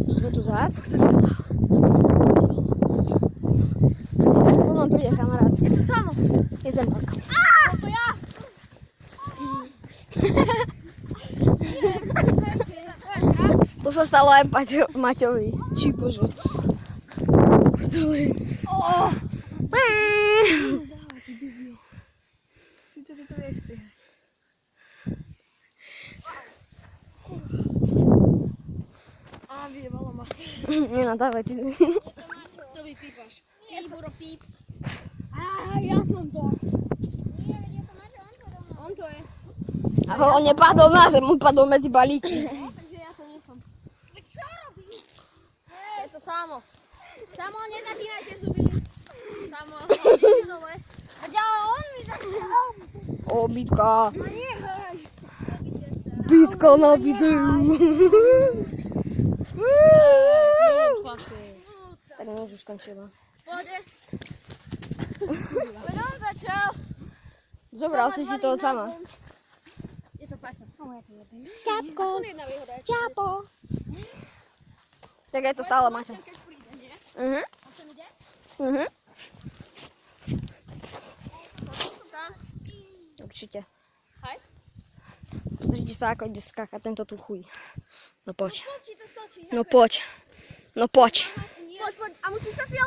Sme tu zás. Za chvíľu nám príde kamarát. Je to samo. Je Zemák. To ja. To sa stalo aj Maťovi. Či bože. Sice ty to vieš strihať. Á, vyjebalo ma. Nenadávaj ty. To vypípaš. Píburo píp. Á, ja som to. Nie, veď je to Maťo, on to je. Ale on nepadol na zem, on padol medzi balíky. Takže ja to nie som. Čo robíš? Je to samo. Samo, nezapínajte zuby. Samo, hodíte dole. A ďalej on mi začal. O, bitka. No nehaj. Bitka na videu. Tak no už skončila. Pohode. Veď on začal. Zobral si si to sama. Je to Paťo. Ťapko, Jedna výhoda je. ťapo. Tak je to stále Maťo. Keď príde, nie? Mhm. A sem ide? Mhm. Tam. Určite. Hej. Pozrite sa, ako ide skákať tento tu chuj. No poď. Skočí to skočí. No poď. No poď. Poď. A musíš sa si